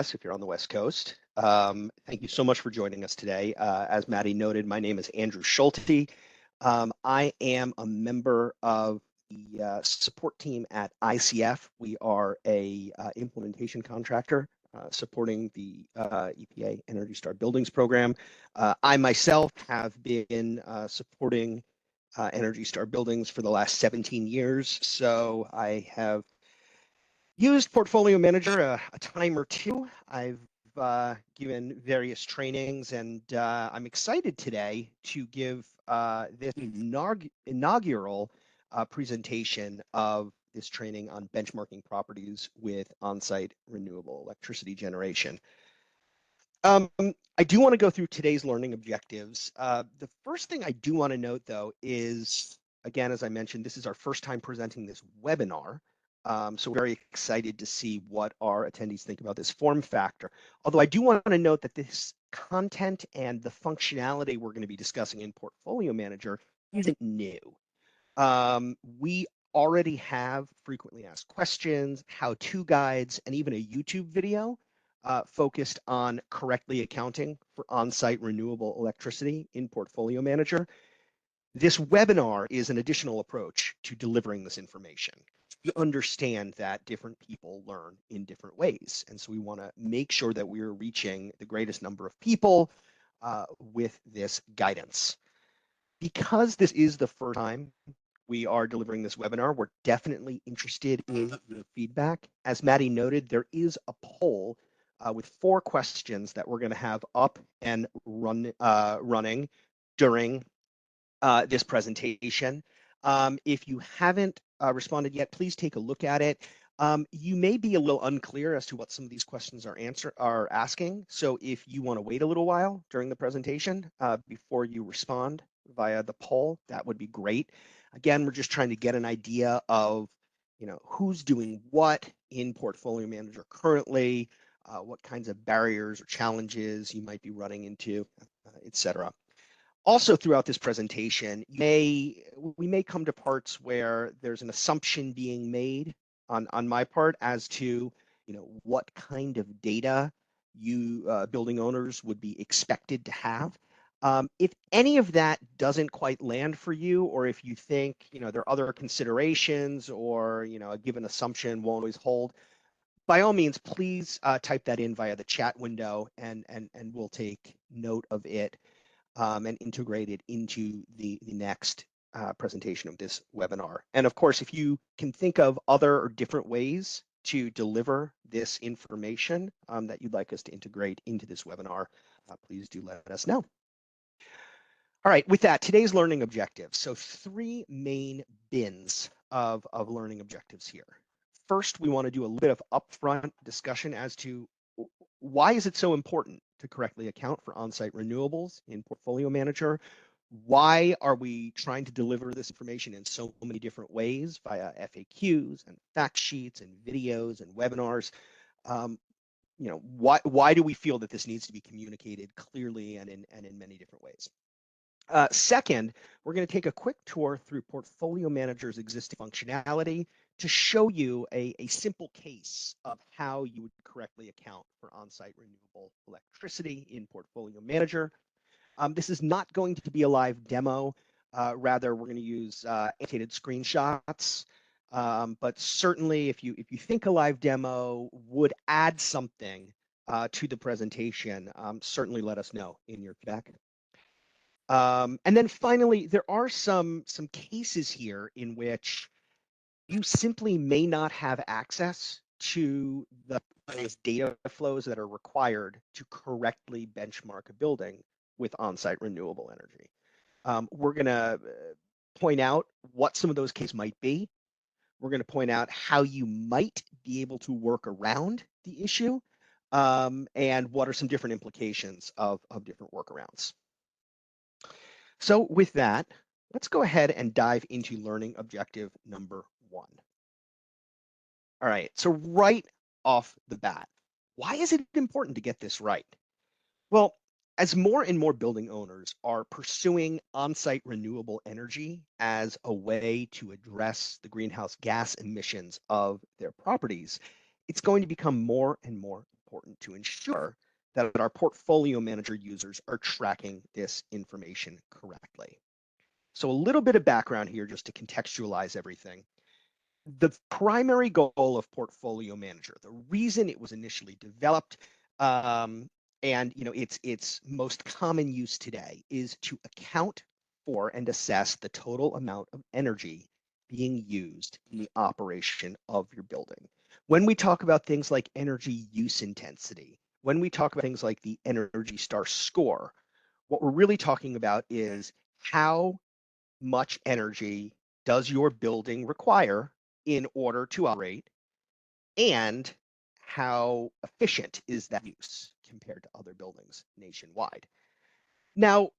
if you're on the West Coast. Thank you so much for joining us today. As Maddie noted, my name is Andrew Schulte. I am a member of the support team at ICF. We are a implementation contractor supporting the EPA Energy Star Buildings program. I myself have been supporting Energy Star Buildings for the last 17 years, so I have used Portfolio Manager a time or two. I've given various trainings, and I'm excited today to give this inaugural presentation of this training on benchmarking properties with on-site renewable electricity generation. I do want to go through today's learning objectives. The first thing I do want to note, though, is, again, as I mentioned, this is our first time presenting this webinar. So we're very excited to see what our attendees think about this form factor. Although I do want to note that this content and the functionality we're going to be discussing in Portfolio Manager isn't new. We already have frequently asked questions, how-to guides, and even a YouTube video focused on correctly accounting for on-site renewable electricity in Portfolio Manager. This webinar is an additional approach to delivering this information. You understand that different people learn in different ways, and so we want to make sure that we're reaching the greatest number of people with this guidance. Because this is the first time we are delivering this webinar, we're definitely interested in the feedback. As Maddie noted, there is a poll with 4 questions that we're going to have up and running during this presentation. If you haven't responded yet, please take a look at it. You may be a little unclear as to what some of these questions are asking. So if you want to wait a little while during the presentation before you respond via the poll, that would be great. Again, we're just trying to get an idea of, who's doing what in Portfolio Manager currently, what kinds of barriers or challenges you might be running into, et cetera. Also, throughout this presentation, we may come to parts where there's an assumption being made on my part as to, what kind of data you building owners would be expected to have. If any of that doesn't quite land for you, or if you think, there are other considerations, or, a given assumption won't always hold, by all means, please type that in via the chat window, and we'll take note of it and integrate it into the next presentation of this webinar. And of course, if you can think of other or different ways to deliver this information that you'd like us to integrate into this webinar, please do let us know. All right, with that, today's learning objectives. So 3 main bins of learning objectives here. First, we want to do a little bit of upfront discussion as to why is it so important to correctly account for on-site renewables in Portfolio Manager? Why are we trying to deliver this information in so many different ways via FAQs and fact sheets and videos and webinars? Why do we feel that this needs to be communicated clearly and in many different ways? Second, we're going to take a quick tour through Portfolio Manager's existing functionality to show you a simple case of how you would correctly account for on-site renewable electricity in Portfolio Manager. This is not going to be a live demo. Rather, we're going to use annotated screenshots. But certainly, if you think a live demo would add something to the presentation, certainly let us know in your feedback. And then finally, there are some cases here in which you simply may not have access to the data flows that are required to correctly benchmark a building with on-site renewable energy. We're going to point out what some of those cases might be. We're going to point out how you might be able to work around the issue, and what are some different implications of different workarounds. So with that, let's go ahead and dive into learning objective number 1. All right, so right off the bat, why is it important to get this right? Well, as more and more building owners are pursuing on-site renewable energy as a way to address the greenhouse gas emissions of their properties, it's going to become more and more important to ensure that our portfolio manager users are tracking this information correctly. So a little bit of background here just to contextualize everything. The primary goal of Portfolio Manager, the reason it was initially developed, and its most common use today, is to account for and assess the total amount of energy being used in the operation of your building. When we talk about things like energy use intensity, when we talk about things like the Energy Star score, what we're really talking about is how much energy does your building require in order to operate, and how efficient is that use compared to other buildings nationwide. Now,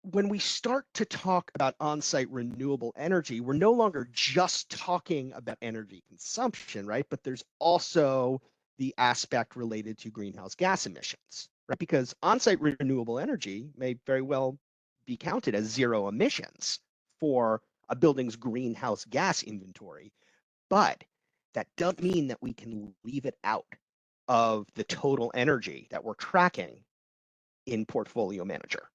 when we start to talk about on-site renewable energy, we're no longer just talking about energy consumption, right? But there's also the aspect related to greenhouse gas emissions, right? Because on-site renewable energy may very well be counted as zero emissions for a building's greenhouse gas inventory, but that doesn't mean that we can leave it out of the total energy that we're tracking in Portfolio Manager.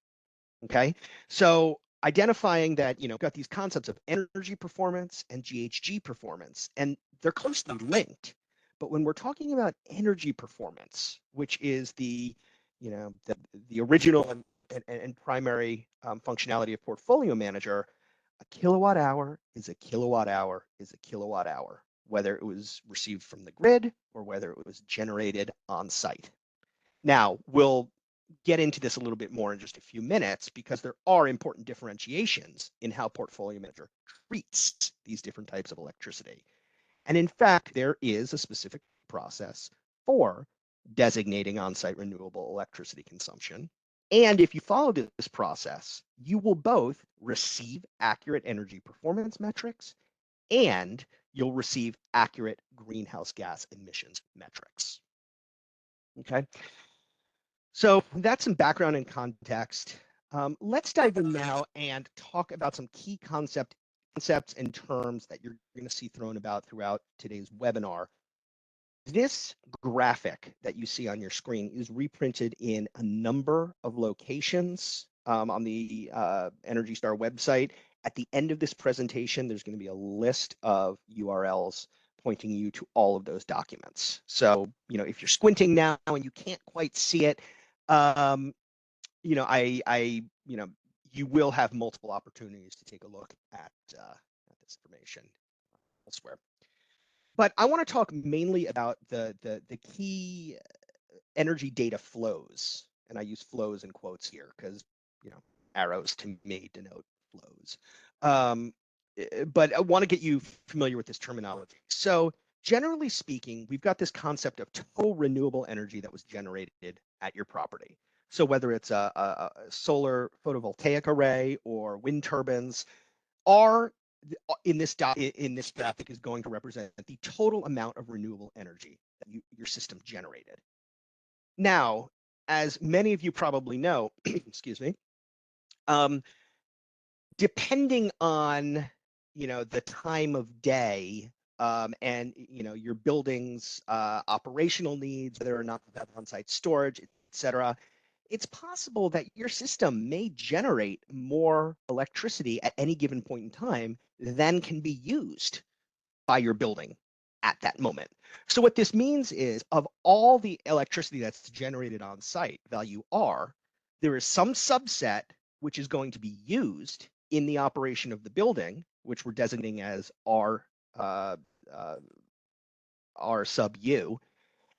Okay, so identifying that, we've got these concepts of energy performance and GHG performance, and they're closely linked. But when we're talking about energy performance, which is the original and primary functionality of Portfolio Manager, a kilowatt hour is a kilowatt hour is a kilowatt hour, whether it was received from the grid or whether it was generated on site. Now, we'll get into this a little bit more in just a few minutes, because there are important differentiations in how Portfolio Manager treats these different types of electricity. And in fact, there is a specific process for designating on-site renewable electricity consumption. And if you follow this process, you will both receive accurate energy performance metrics, and you'll receive accurate greenhouse gas emissions metrics. Okay. So that's some background and context. Let's dive in now and talk about some key concepts and terms that you're going to see thrown about throughout today's webinar. This graphic that you see on your screen is reprinted in a number of locations on the Energy Star website. At the end of this presentation, there's going to be a list of URLs pointing you to all of those documents. So, if you're squinting now and you can't quite see it, you will have multiple opportunities to take a look at this information elsewhere. But I want to talk mainly about the key energy data flows, and I use flows in quotes here because arrows to me denote flows. But I want to get you familiar with this terminology. So generally speaking, we've got this concept of total renewable energy that was generated at your property. So whether it's a solar photovoltaic array or wind turbines, in this graphic is going to represent the total amount of renewable energy that your system generated. Now, as many of you probably know, excuse me, depending on the time of day and your building's operational needs, whether or not you have on-site storage, etc., it's possible that your system may generate more electricity at any given point in time than can be used by your building at that moment. So what this means is, of all the electricity that's generated on site, value R, there is some subset which is going to be used in the operation of the building, which we're designating as R sub U.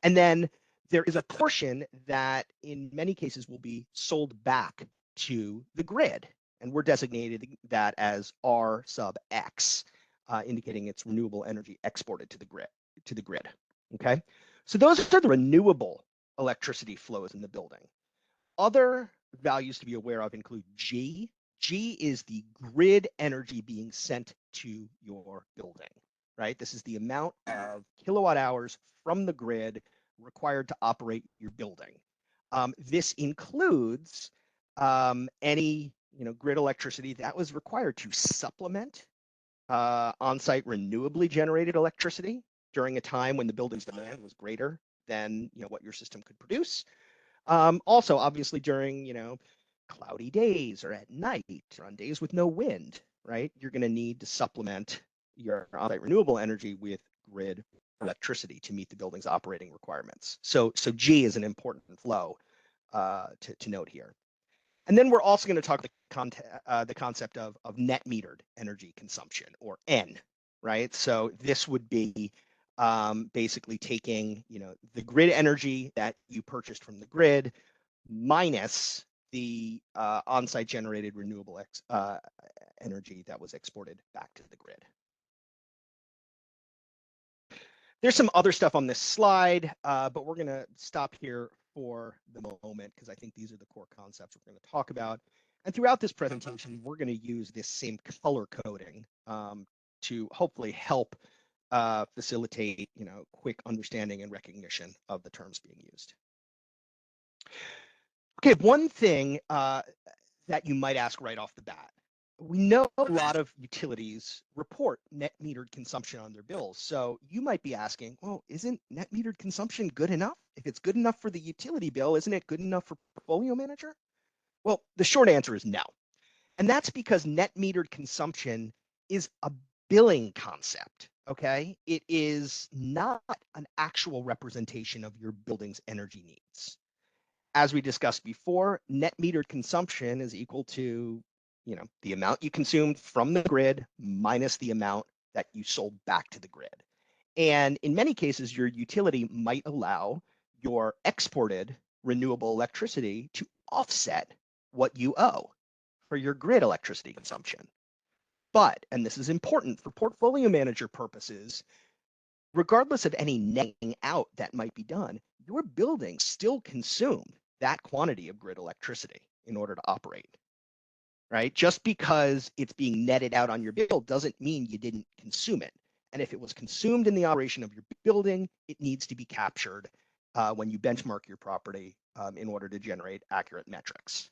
And then there is a portion that in many cases will be sold back to the grid. And we're designating that as R sub X, indicating it's renewable energy exported to the grid. Okay, so those are the renewable electricity flows in the building. Other values to be aware of include G. G is the grid energy being sent to your building, right? This is the amount of kilowatt hours from the grid required to operate your building. This includes any grid electricity that was required to supplement on-site renewably generated electricity during a time when the building's demand was greater than what your system could produce. Also, obviously, during cloudy days or at night or on days with no wind, right? You're going to need to supplement your on-site renewable energy with grid electricity to meet the building's operating requirements. So G is an important flow to note here. And then we're also going to talk the concept of net metered energy consumption, or N, right? So this would be basically taking the grid energy that you purchased from the grid minus the on-site generated renewable energy that was exported back to the grid. There's some other stuff on this slide, but we're going to stop here for the moment because I think these are the core concepts we're going to talk about. And throughout this presentation, we're going to use this same color coding to hopefully help facilitate quick understanding and recognition of the terms being used. Okay, one thing that you might ask right off the bat. We know a lot of utilities report net metered consumption on their bills. So you might be asking, well, isn't net metered consumption good enough? If it's good enough for the utility bill, isn't it good enough for portfolio manager? Well, the short answer is no. And that's because net metered consumption is a billing concept, okay? It is not an actual representation of your building's energy needs. As we discussed before, net metered consumption is equal to the amount you consumed from the grid minus the amount that you sold back to the grid. And in many cases, your utility might allow your exported renewable electricity to offset what you owe for your grid electricity consumption. But, and this is important for portfolio manager purposes, regardless of any netting out that might be done, your building still consumed that quantity of grid electricity in order to operate. Right? Just because it's being netted out on your bill doesn't mean you didn't consume it. And if it was consumed in the operation of your building, it needs to be captured when you benchmark your property in order to generate accurate metrics.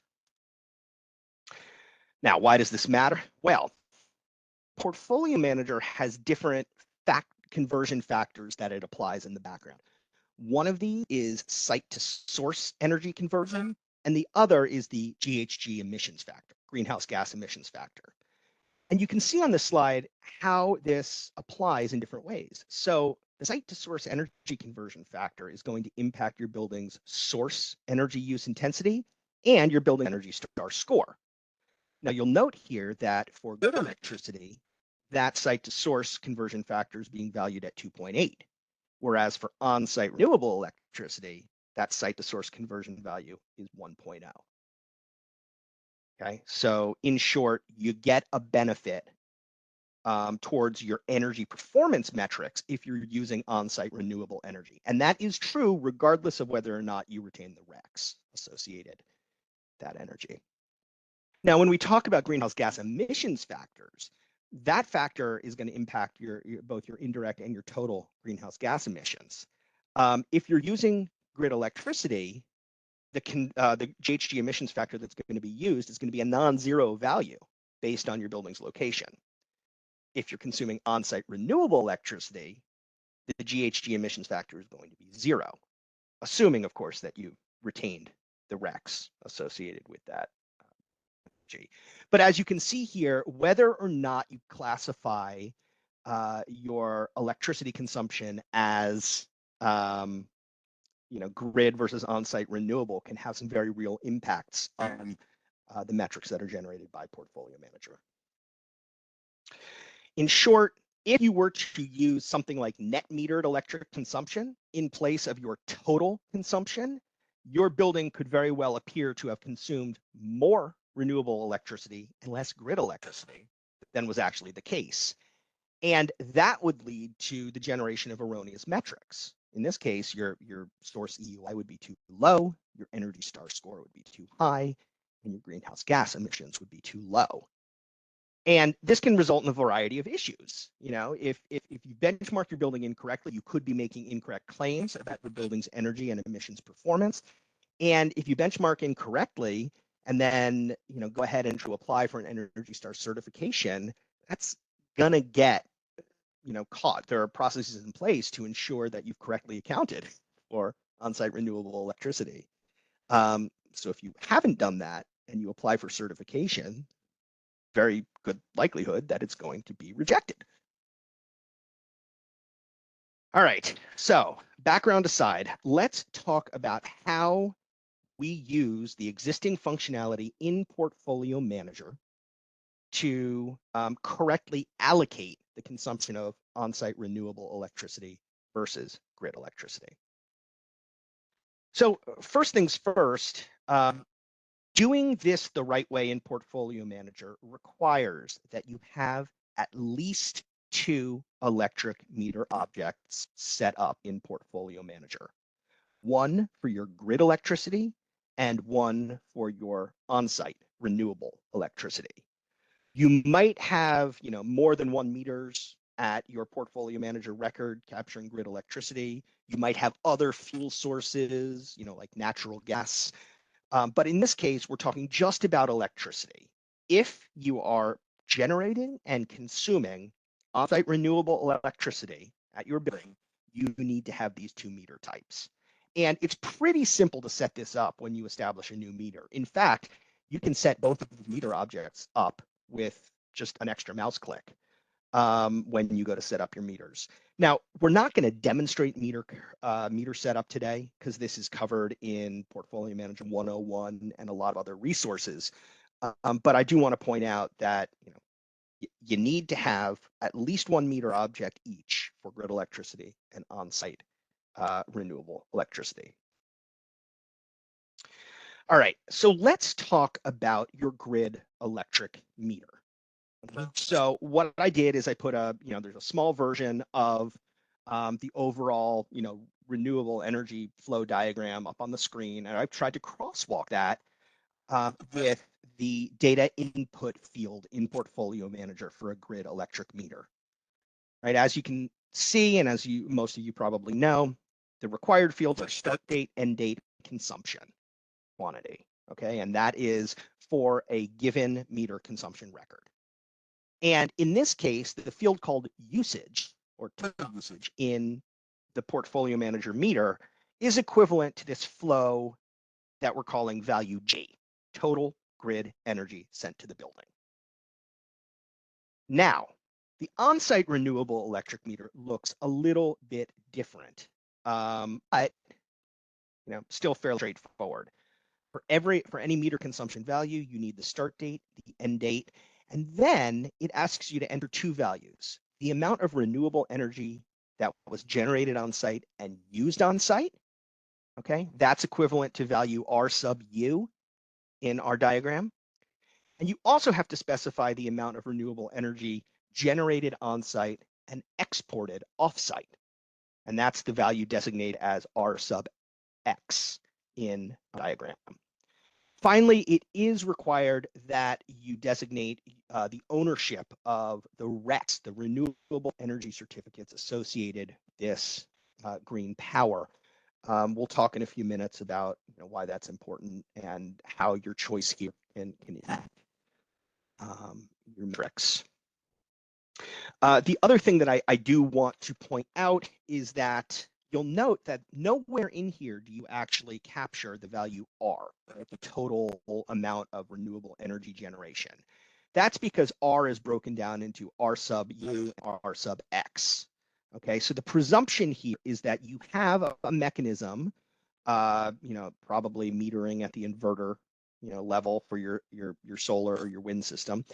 Now, why does this matter? Well, portfolio manager has different conversion factors that it applies in the background. One of these is site to source energy conversion, and the other is the GHG emissions factor, greenhouse gas emissions factor. And you can see on this slide how this applies in different ways. So the site to source energy conversion factor is going to impact your building's source energy use intensity and your building Energy Star score. Now you'll note here that for grid electricity, that site to source conversion factor is being valued at 2.8. Whereas for on-site renewable electricity, that site to source conversion value is 1.0. Okay, so in short, you get a benefit towards your energy performance metrics if you're using on-site renewable energy. And that is true regardless of whether or not you retain the RECs associated with that energy. Now, when we talk about greenhouse gas emissions factors, that factor is going to impact both your indirect and your total greenhouse gas emissions. If you're using grid electricity, the GHG emissions factor that's going to be used is going to be a non-zero value based on your building's location. If you're consuming on-site renewable electricity, the GHG emissions factor is going to be 0, assuming, of course, that you've retained the RECs associated with that. But as you can see here, whether or not you classify your electricity consumption as grid versus on-site renewable can have some very real impacts on the metrics that are generated by portfolio manager. In short, if you were to use something like net metered electric consumption in place of your total consumption, your building could very well appear to have consumed more renewable electricity and less grid electricity than was actually the case. And that would lead to the generation of erroneous metrics. In this case, your source EUI would be too low, your Energy Star score would be too high, and your greenhouse gas emissions would be too low. And this can result in a variety of issues. If you benchmark your building incorrectly, you could be making incorrect claims about your building's energy and emissions performance. And if you benchmark incorrectly and then go ahead and to apply for an Energy Star certification, that's gonna get caught. There are processes in place to ensure that you've correctly accounted for on-site renewable electricity. So if you haven't done that and you apply for certification, very good likelihood that it's going to be rejected. All right, so background aside, let's talk about how we use the existing functionality in Portfolio Manager to correctly allocate the consumption of on-site renewable electricity versus grid electricity. So first things first, doing this the right way in Portfolio Manager requires that you have at least 2 electric meter objects set up in Portfolio Manager. One for your grid electricity and one for your on-site renewable electricity. You might have, more than 1 meters at your Portfolio Manager record capturing grid electricity. You might have other fuel sources, like natural gas. But in this case, we're talking just about electricity. If you are generating and consuming on-site renewable electricity at your building, you need to have these 2 meter types. And it's pretty simple to set this up when you establish a new meter. In fact, you can set both of the meter objects up with just an extra mouse click when you go to set up your meters. Now, we're not going to demonstrate meter setup today because this is covered in Portfolio Manager 101 and a lot of other resources. But I do want to point out that you need to have at least 1 meter object each for grid electricity and on-site renewable electricity. All right, so let's talk about your grid electric meter. So what I did is I put there's a small version of the overall, renewable energy flow diagram up on the screen, and I've tried to crosswalk that with the data input field in Portfolio Manager for a grid electric meter. Right, as you can see, and as most of you probably know, the required fields are start date, end date, consumption quantity. Okay, and that is for a given meter consumption record. And in this case, the field called usage or total usage in the Portfolio Manager meter is equivalent to this flow that we're calling value G, total grid energy sent to the building. Now, the on-site renewable electric meter looks a little bit different, but still fairly straightforward. For any meter consumption value, you need the start date, the end date, and then it asks you to enter 2 values: the amount of renewable energy that was generated on site and used on site. Okay, that's equivalent to value R sub U in our diagram. And you also have to specify the amount of renewable energy generated on site and exported off site. And that's the value designated as R sub X in the diagram. Finally, it is required that you designate the ownership of the RECs, the renewable energy certificates associated with this green power. We'll talk in a few minutes about why that's important and how your choice here can impact your metrics. The other thing that I do want to point out is that you'll note that nowhere in here do you actually capture the value R, right? The total amount of renewable energy generation. That's because R is broken down into R sub U and R sub X. Okay, so the presumption here is that you have a mechanism, probably metering at the inverter, level for your solar or your wind system.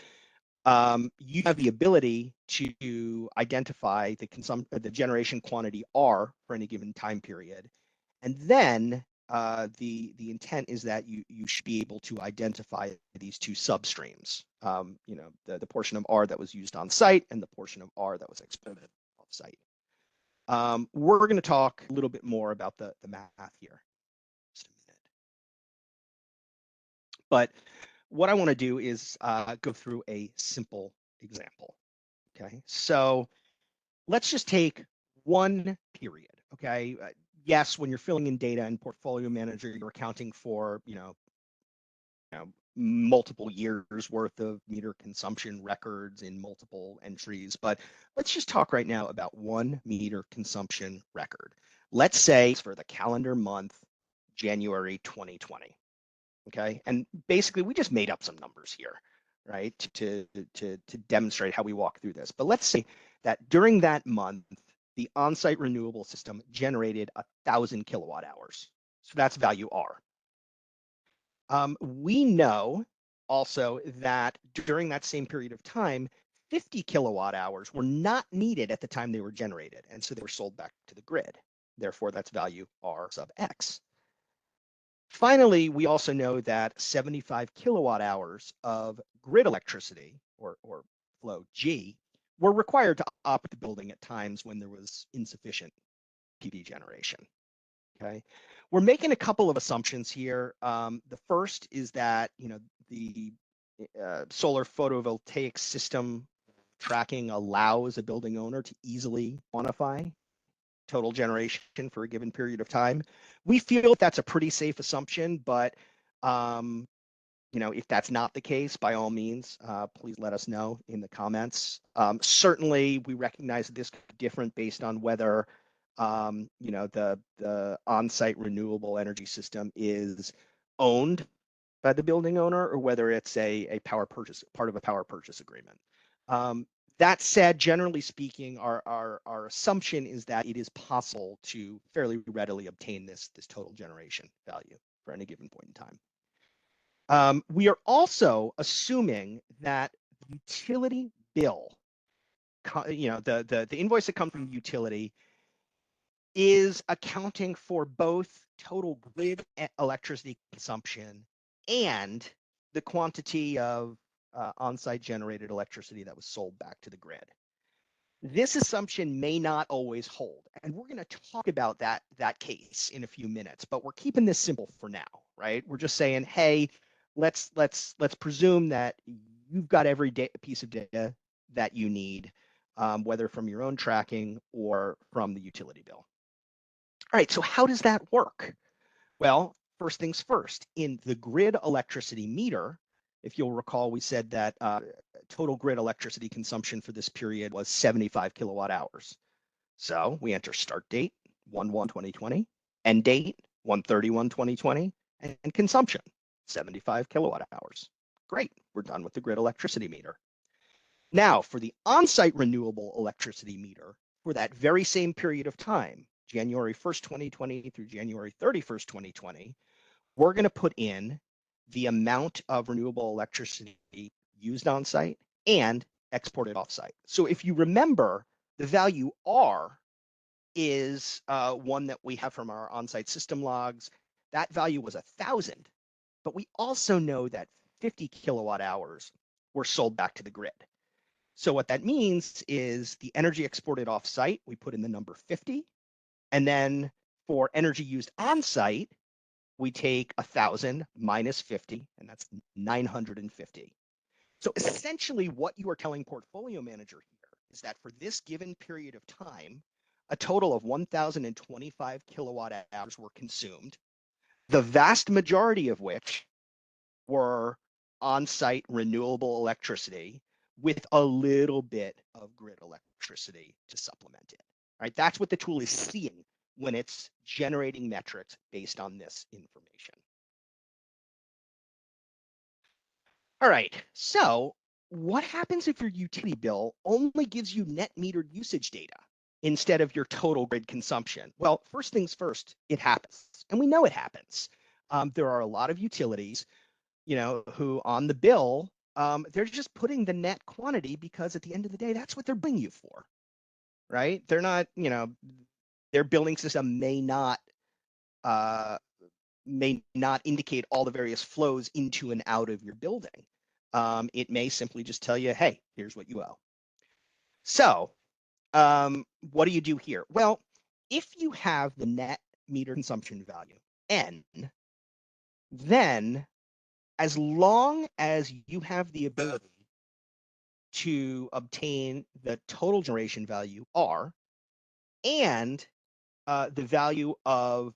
You have the ability to identify the generation quantity R for any given time period. And then the intent is that you should be able to identify these 2 substreams, the portion of R that was used on site and the portion of R that was exported off site. We're going to talk a little bit more about the math here. Just a minute. But what I want to do is go through a simple example. Okay, so let's just take 1 period. Okay, yes, when you're filling in data in Portfolio Manager, you're accounting for multiple years worth of meter consumption records in multiple entries, but let's just talk right now about 1 meter consumption record. Let's say for the calendar month, January 2020. Okay, and basically we just made up some numbers here, right, to demonstrate how we walk through this. But let's say that during that month, the on-site renewable system generated 1,000 kilowatt hours. So that's value R. We know also that during that same period of time, 50 kilowatt hours were not needed at the time they were generated, and so they were sold back to the grid. Therefore, that's value R sub X. Finally, we also know that 75 kilowatt hours of grid electricity, or flow G, were required to operate the building at times when there was insufficient PV generation. Okay, we're making a couple of assumptions here. The first is that the solar photovoltaic system tracking allows a building owner to easily quantify total generation for a given period of time. We feel that's a pretty safe assumption, but if that's not the case, by all means, please let us know in the comments. Certainly, we recognize that this could be different based on whether the on-site renewable energy system is owned by the building owner or whether it's a power purchase, part of a power purchase agreement. That said, generally speaking, our assumption is that it is possible to fairly readily obtain this total generation value for any given point in time. We are also assuming that utility bill, the invoice that comes from the utility, is accounting for both total grid electricity consumption and the quantity of on-site generated electricity that was sold back to the grid. This assumption may not always hold, and we're going to talk about that case in a few minutes, but we're keeping this simple for now, right? We're just saying, hey, let's presume that you've got every piece of data that you need, whether from your own tracking or from the utility bill. All right, so how does that work? Well, first things first, in the grid electricity meter, if you'll recall, we said that total grid electricity consumption for this period was 75 kilowatt hours. So we enter start date, 1/1/2020, end date, 1/31/2020, and consumption, 75 kilowatt hours. Great, we're done with the grid electricity meter. Now, for the on-site renewable electricity meter, for that very same period of time, January 1st, 2020 through January 31st, 2020, we're going to put in the amount of renewable electricity used on site and exported off site. So if you remember, the value R is one that we have from our on-site system logs. That value was 1,000, but we also know that 50 kilowatt hours were sold back to the grid. So what that means is the energy exported off site, we put in the number 50. And then for energy used on site, we take 1,000 minus 50, and that's 950. So essentially what you are telling Portfolio Manager here is that for this given period of time, a total of 1,025 kilowatt hours were consumed, the vast majority of which were on-site renewable electricity with a little bit of grid electricity to supplement it. Right? That's what the tool is seeing when it's generating metrics based on this information. All right, so what happens if your utility bill only gives you net metered usage data instead of your total grid consumption? Well, first things first, it happens, and we know it happens. There are a lot of utilities, who on the bill, they're just putting the net quantity because at the end of the day, that's what they're billing you for, right? They're not, their billing system may not indicate all the various flows into and out of your building. It may simply just tell you, hey, here's what you owe. So what do you do here? Well, if you have the net meter consumption value, N, then as long as you have the ability to obtain the total generation value, R, and the value of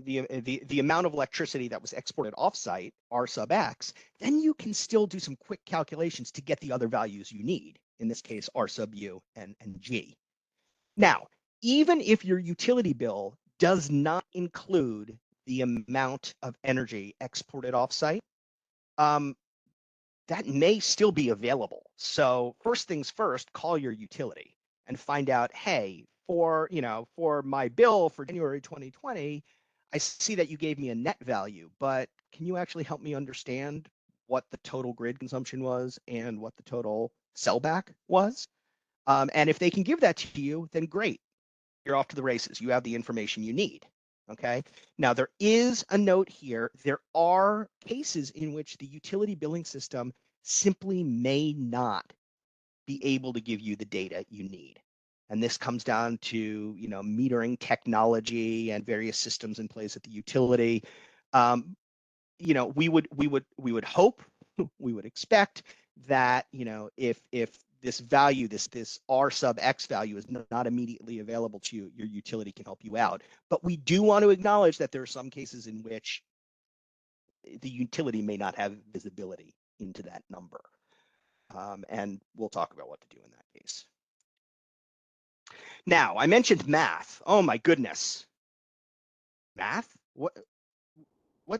the amount of electricity that was exported offsite, R sub X, then you can still do some quick calculations to get the other values you need. In this case, R sub U and G. Now, even if your utility bill does not include the amount of energy exported offsite, that may still be available. So first things first, call your utility and find out, hey, for my bill for January 2020, I see that you gave me a net value, but can you actually help me understand what the total grid consumption was and what the total sellback was? And if they can give that to you, then great, you're off to the races. You have the information you need. Okay. Now, there is a note here. There are cases in which the utility billing system simply may not be able to give you the data you need. And this comes down to, metering technology and various systems in place at the utility. We would hope, we would expect that, if this value, this R sub X value is not immediately available to you, your utility can help you out. But we do want to acknowledge that there are some cases in which the utility may not have visibility into that number. And we'll talk about what to do in that case. Now, I mentioned math. Oh my goodness. Math? What? I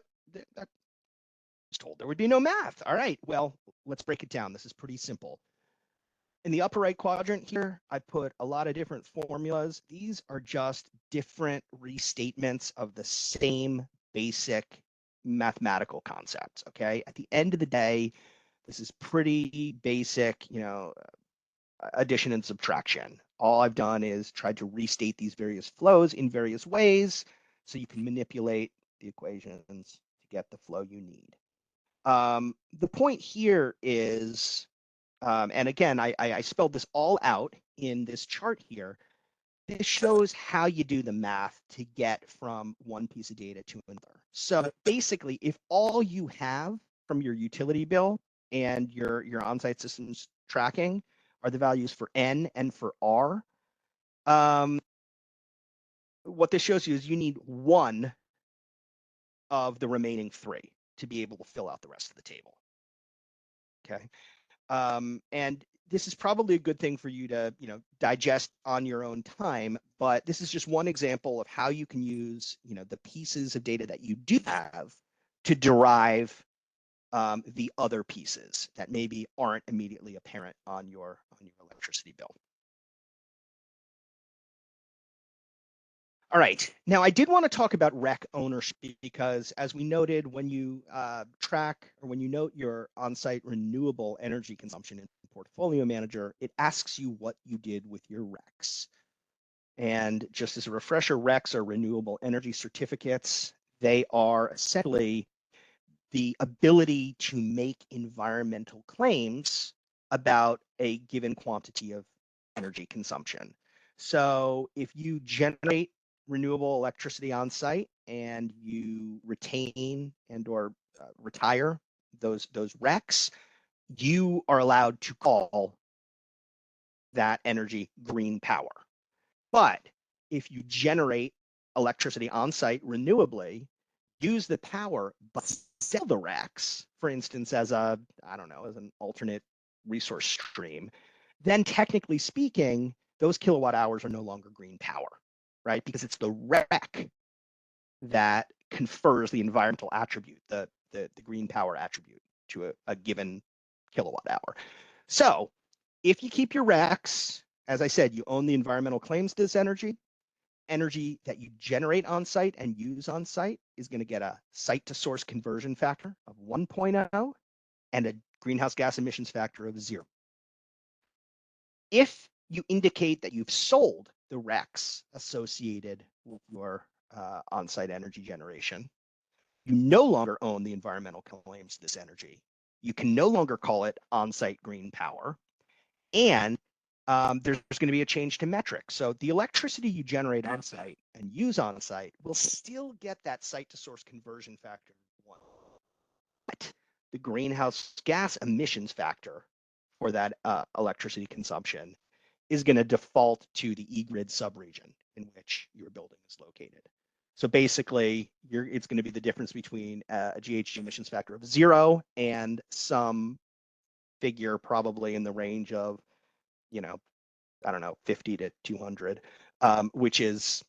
was told there would be no math. All right, well, let's break it down. This is pretty simple. In the upper right quadrant here, I put a lot of different formulas. These are just different restatements of the same basic mathematical concepts, okay? At the end of the day, this is pretty basic, addition and subtraction. All I've done is tried to restate these various flows in various ways so you can manipulate the equations to get the flow you need. The point here is, and again, I spelled this all out in this chart here. This shows how you do the math to get from one piece of data to another. So basically, if all you have from your utility bill and your on-site systems tracking are the values for N and for R, what this shows you is you need one of the remaining three to be able to fill out the rest of the table. Okay. And this is probably a good thing for you to, digest on your own time, but this is just one example of how you can use, the pieces of data that you do have to derive the other pieces that maybe aren't immediately apparent on your electricity bill. All right, now I did want to talk about REC ownership because, as we noted, when you track or when you note your on-site renewable energy consumption in Portfolio Manager, it asks you what you did with your RECs. And just as a refresher, RECs are renewable energy certificates. They are essentially the ability to make environmental claims about a given quantity of energy consumption. So if you generate renewable electricity on site and you retain and or retire those RECs, you are allowed to call that energy green power. But if you generate electricity on site renewably, use the power, but sell the RECs, for instance, as as an alternate resource stream, then technically speaking, those kilowatt hours are no longer green power, right? Because it's the REC that confers the environmental attribute, the green power attribute to a given kilowatt hour. So if you keep your RECs, as I said, you own the environmental claims to this energy. Energy that you generate on site and use on site is going to get a site to source conversion factor of 1.0 and a greenhouse gas emissions factor of 0. If you indicate that you've sold the RECs associated with your on-site energy generation, you no longer own the environmental claims to this energy. You can no longer call it on-site green power. And there's going to be a change to metrics. So the electricity you generate on site and use on site will still get that site to source conversion factor 1. But the greenhouse gas emissions factor for that electricity consumption is going to default to the eGrid subregion in which your building is located. So basically, it's going to be the difference between a GHG emissions factor of 0 and some figure probably in the range of, I don't know, 50 to 200, which is,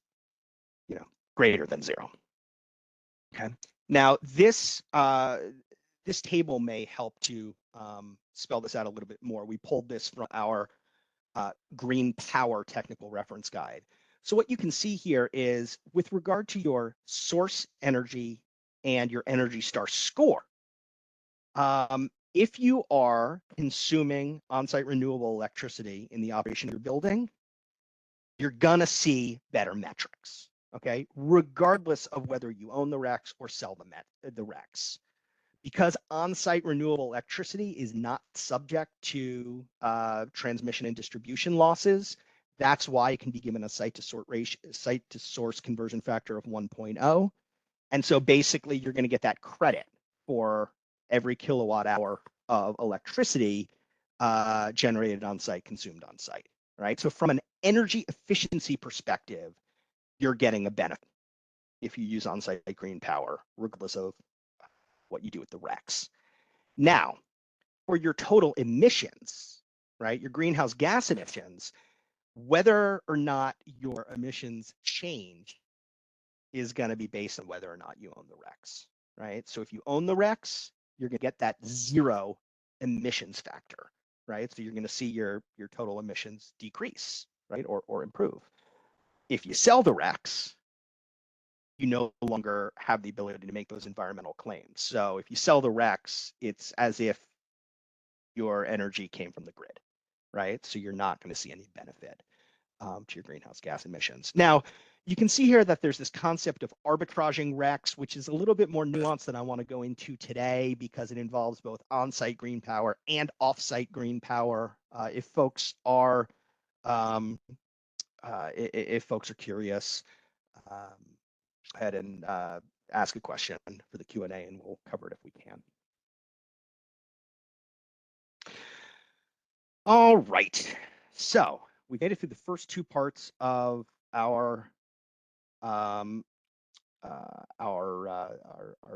greater than 0. Okay. Now this table may help to spell this out a little bit more. We pulled this from our Green Power Technical Reference Guide. So what you can see here is with regard to your source energy and your Energy Star score, if you are consuming on-site renewable electricity in the operation of your building, you're gonna see better metrics, okay? Regardless of whether you own the RECs or sell the RECs. Because on-site renewable electricity is not subject to transmission and distribution losses, that's why it can be given a site to source conversion factor of 1.0. And so basically you're going to get that credit for every kilowatt hour of electricity generated on site, consumed on site, right? So from an energy efficiency perspective, you're getting a benefit if you use on-site green power, regardless of what you do with the RECs. Now, for your total emissions, right, your greenhouse gas emissions, whether or not your emissions change is going to be based on whether or not you own the RECs, right? So if you own the RECs, you're going to get that 0 emissions factor, right? So you're going to see your total emissions decrease, right, or improve. If you sell the RECs, you no longer have the ability to make those environmental claims. So if you sell the RECs, it's as if your energy came from the grid, right? So you're not going to see any benefit to your greenhouse gas emissions. Now, you can see here that there's this concept of arbitraging RECs, which is a little bit more nuanced than I want to go into today because it involves both on-site green power and off-site green power. If folks are curious, go ahead and ask a question for the Q&A and we'll cover it if we can. All right, so we made it through the first 2 parts of our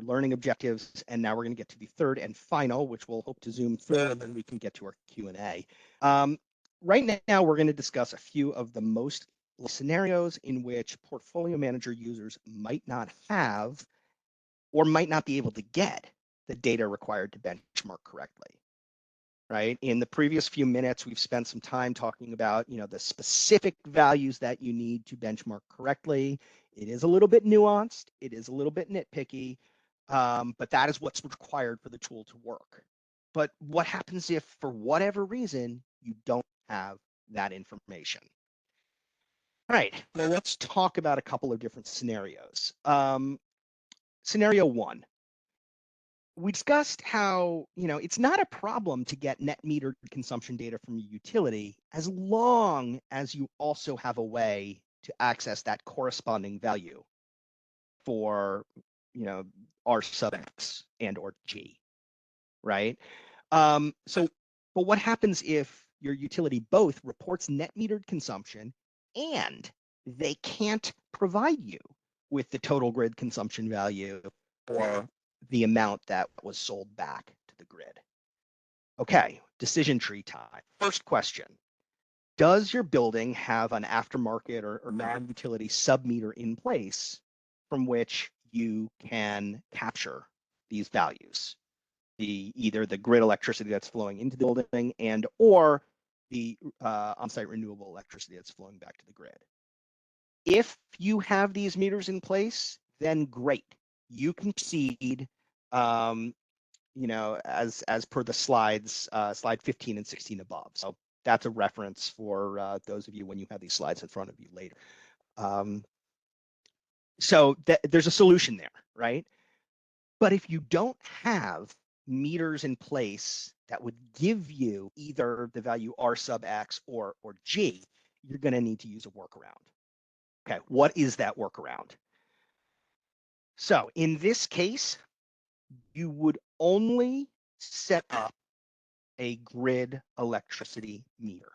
learning objectives, and now we're going to get to the third and final, which we'll hope to zoom through, and then we can get to our Q&A. Right now, we're going to discuss a few of the most scenarios in which portfolio manager users might not have or might not be able to get the data required to benchmark correctly. Right. In the previous few minutes, we've spent some time talking about, the specific values that you need to benchmark correctly. It is a little bit nuanced. It is a little bit nitpicky, but that is what's required for the tool to work. But what happens if, for whatever reason, you don't have that information? All right, well, let's talk about a couple of different scenarios. Scenario 1. We discussed how, it's not a problem to get net metered consumption data from your utility as long as you also have a way to access that corresponding value for, R sub X and or G, right? But what happens if your utility both reports net metered consumption and they can't provide you with the total grid consumption value or the amount that was sold back to the grid? Okay, decision tree time. First question, does your building have an aftermarket or non-utility sub-meter in place from which you can capture these values? Either the grid electricity that's flowing into the building and or the on-site renewable electricity that's flowing back to the grid. If you have these meters in place, then great. You can proceed, as per the slides, slide 15 and 16 above. So that's a reference for those of you when you have these slides in front of you later. So there's a solution there, right? But if you don't have meters in place that would give you either the value R sub X or G, you're going to need to use a workaround. Okay, what is that workaround? So in this case, you would only set up a grid electricity meter.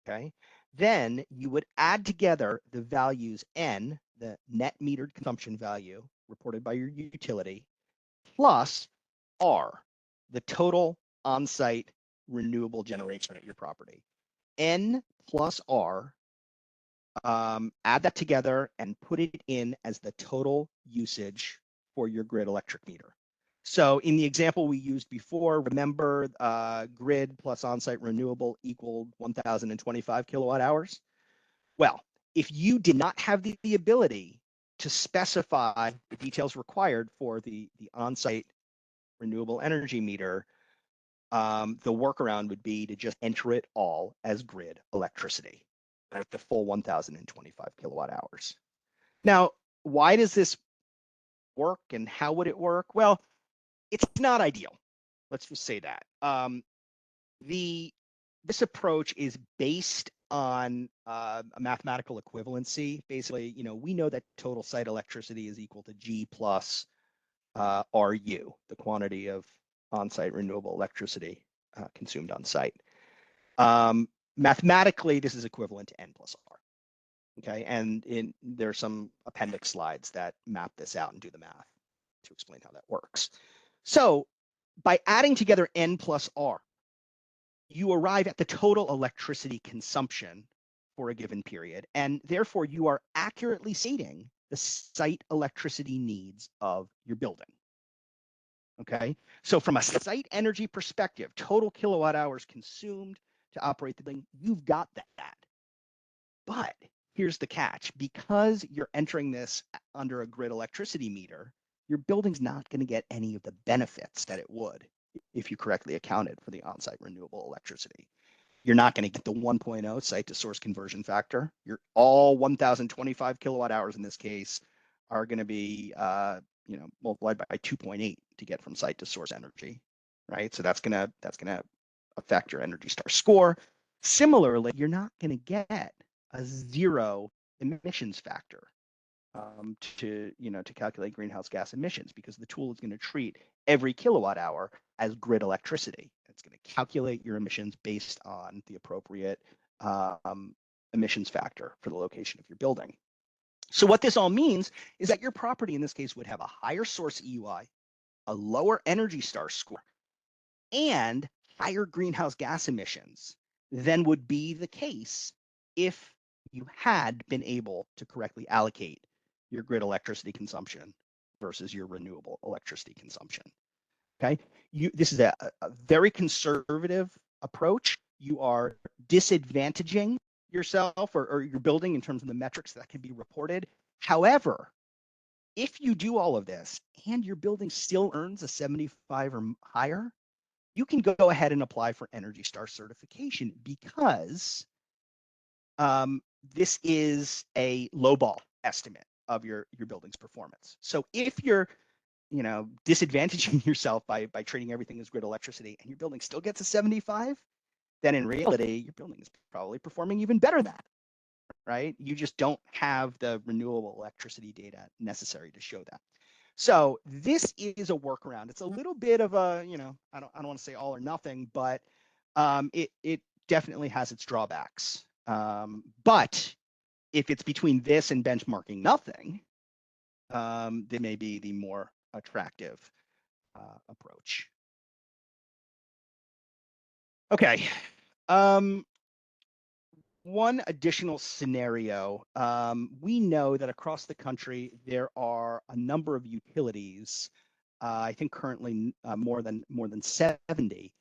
Okay, then you would add together the values N, the net metered consumption value reported by your utility, plus R, the total on-site renewable generation at your property. N plus R, add that together and put it in as the total usage for your grid electric meter. So in the example we used before, remember grid plus on-site renewable equaled 1,025 kilowatt hours? Well, if you did not have the ability to specify the details required for the on-site renewable energy meter, the workaround would be to just enter it all as grid electricity at the full 1,025 kilowatt hours. Now, why does this work and how would it work? Well, it's not ideal. Let's just say that. This approach is based on a mathematical equivalency. Basically, we know that total site electricity is equal to G plus RU, the quantity of on-site renewable electricity consumed on site. Mathematically, this is equivalent to N plus R. Okay, and there's some appendix slides that map this out and do the math to explain how that works. So by adding together N plus R, you arrive at the total electricity consumption for a given period, and therefore you are accurately stating the site electricity needs of your building. Okay, so from a site energy perspective, total kilowatt hours consumed to operate the building, you've got that. But here's the catch. Because you're entering this under a grid electricity meter, your building's not going to get any of the benefits that it would if you correctly accounted for the on-site renewable electricity. You're not going to get the 1.0 site to source conversion factor. All 1,025 kilowatt hours in this case are going to be multiplied by 2.8 to get from site to source energy, right? So that's gonna affect your Energy Star score. Similarly, you're not going to get a zero emissions factor to calculate greenhouse gas emissions, because the tool is going to treat every kilowatt hour as grid electricity. It's going to calculate your emissions based on the appropriate emissions factor for the location of your building. So what this all means is that your property in this case would have a higher source EUI, a lower Energy Star score, and higher greenhouse gas emissions than would be the case if you had been able to correctly allocate your grid electricity consumption versus your renewable electricity consumption. Okay, this is a very conservative approach. You are disadvantaging yourself or your building in terms of the metrics that can be reported. However, if you do all of this and your building still earns a 75 or higher, you can go ahead and apply for Energy Star certification, because this is a lowball estimate of your building's performance. So if you're disadvantaging yourself by treating everything as grid electricity and your building still gets a 75, then in reality your building is probably performing even better than that, right? You just don't have the renewable electricity data necessary to show that. So this is a workaround. It's a little bit of a, I don't want to say all or nothing, but it definitely has its drawbacks. But if it's between this and benchmarking nothing, they may be the more attractive approach. Okay. One additional scenario, we know that across the country there are a number of utilities, I think currently more than 70.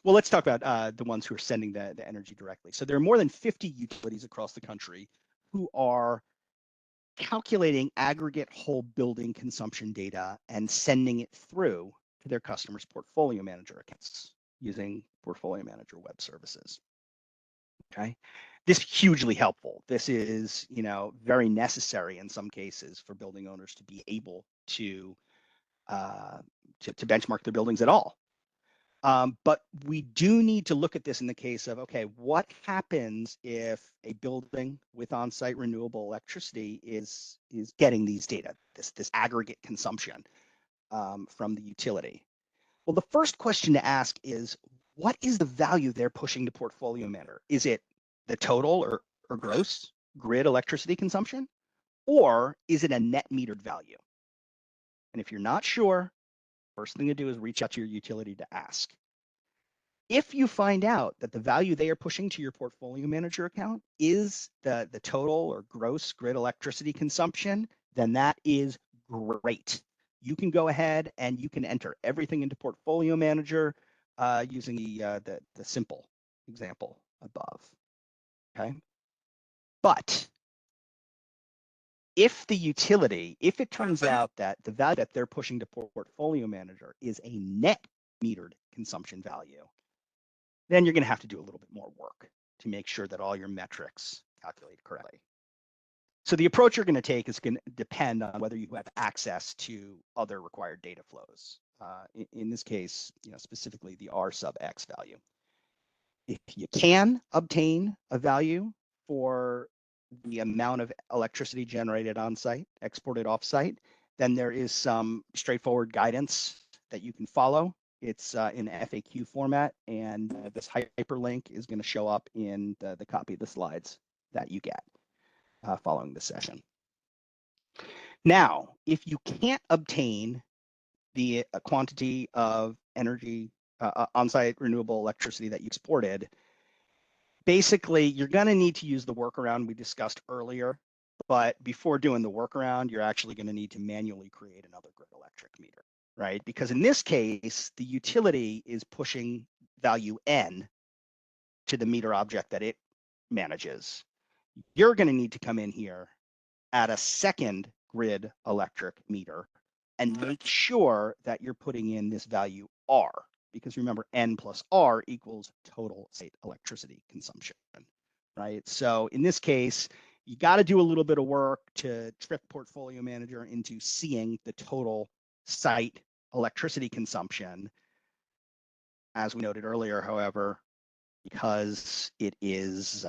Well, let's talk about the ones who are sending the energy directly. So there are more than 50 utilities across the country who are calculating aggregate whole building consumption data and sending it through to their customers' portfolio manager accounts using Portfolio Manager Web Services. Okay, this is hugely helpful. This is, very necessary in some cases for building owners to be able to benchmark their buildings at all. But we do need to look at this in the case of, okay, what happens if a building with on-site renewable electricity is getting these data, this aggregate consumption from the utility? Well, the first question to ask is, what is the value they're pushing to Portfolio Manager? Is it the total or gross grid electricity consumption, or is it a net metered value? And if you're not sure, first thing to do is reach out to your utility to ask. If you find out that the value they are pushing to your portfolio manager account is the total or gross grid electricity consumption, then that is great. You can go ahead and you can enter everything into portfolio manager using the simple example above. Okay. But if the utility, if it turns out that the value that they're pushing to portfolio manager is a net metered consumption value, then you're going to have to do a little bit more work to make sure that all your metrics calculate correctly. So the approach you're going to take is going to depend on whether you have access to other required data flows. In this case, specifically the R sub X value. If you can obtain a value for the amount of electricity generated on site, exported off site, then there is some straightforward guidance that you can follow. It's in FAQ format, and this hyperlink is going to show up in the copy of the slides that you get following the session. Now, if you can't obtain the quantity of energy, on-site renewable electricity that you exported, basically, you're going to need to use the workaround we discussed earlier. But before doing the workaround, you're actually going to need to manually create another grid electric meter, right? Because in this case, the utility is pushing value N to the meter object that it manages. You're going to need to come in here, add a second grid electric meter, and make sure that you're putting in this value R, because remember, N plus R equals total site electricity consumption, right? So in this case, you got to do a little bit of work to trick portfolio manager into seeing the total site electricity consumption. As we noted earlier, however, because it is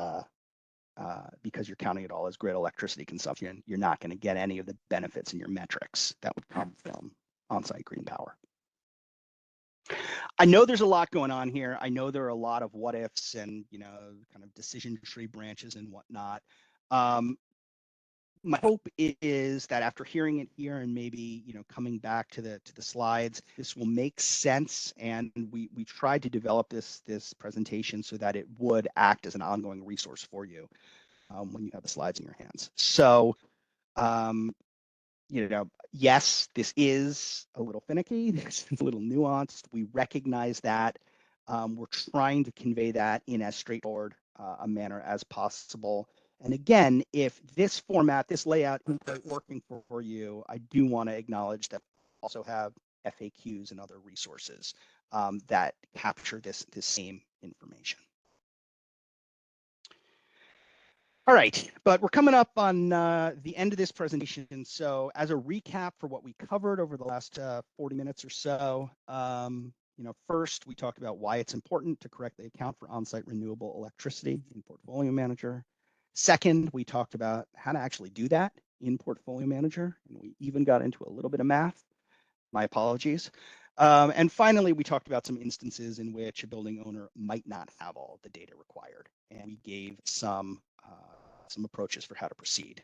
because you're counting it all as grid electricity consumption, you're not going to get any of the benefits in your metrics that would come from on-site green power. I know there's a lot going on here. I know there are a lot of what ifs and kind of decision tree branches and whatnot. My hope is that after hearing it here and maybe coming back to the slides, this will make sense. And we tried to develop this presentation so that it would act as an ongoing resource for you when you have the slides in your hands. So yes, this is a little finicky. This is a little nuanced. We recognize that. We're trying to convey that in as straightforward a manner as possible. And again, if this format, this layout isn't working for you, I do want to acknowledge that we also have FAQs and other resources that capture this same information. All right, but we're coming up on the end of this presentation. So as a recap for what we covered over the last 40 minutes or so, first we talked about why it's important to correctly account for on-site renewable electricity in Portfolio Manager. Second, we talked about how to actually do that in Portfolio Manager, and we even got into a little bit of math. My apologies. And finally, we talked about some instances in which a building owner might not have all the data required, and we gave some approaches for how to proceed.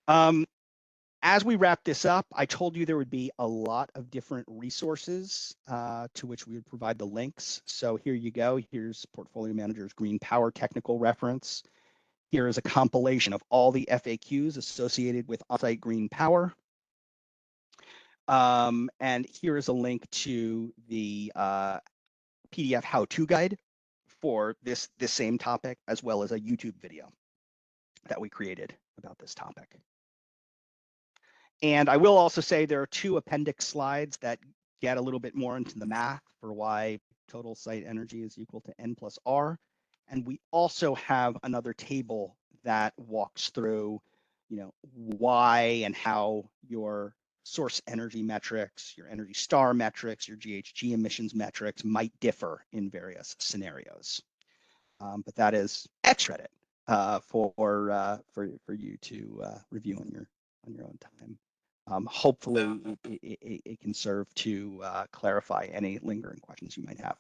As we wrap this up, I told you there would be a lot of different resources to which we would provide the links. So here you go. Here's Portfolio Manager's Green Power Technical Reference. Here is a compilation of all the FAQs associated with on-site green power. And here is a link to the PDF how-to guide for this same topic, as well as a YouTube video that we created about this topic. And I will also say there are 2 appendix slides that get a little bit more into the math for why total site energy is equal to N plus R. And we also have another table that walks through, why and how your source energy metrics, your Energy Star metrics, your GHG emissions metrics might differ in various scenarios. But that is extra credit for you to review on your own time. Hopefully, it can serve to clarify any lingering questions you might have.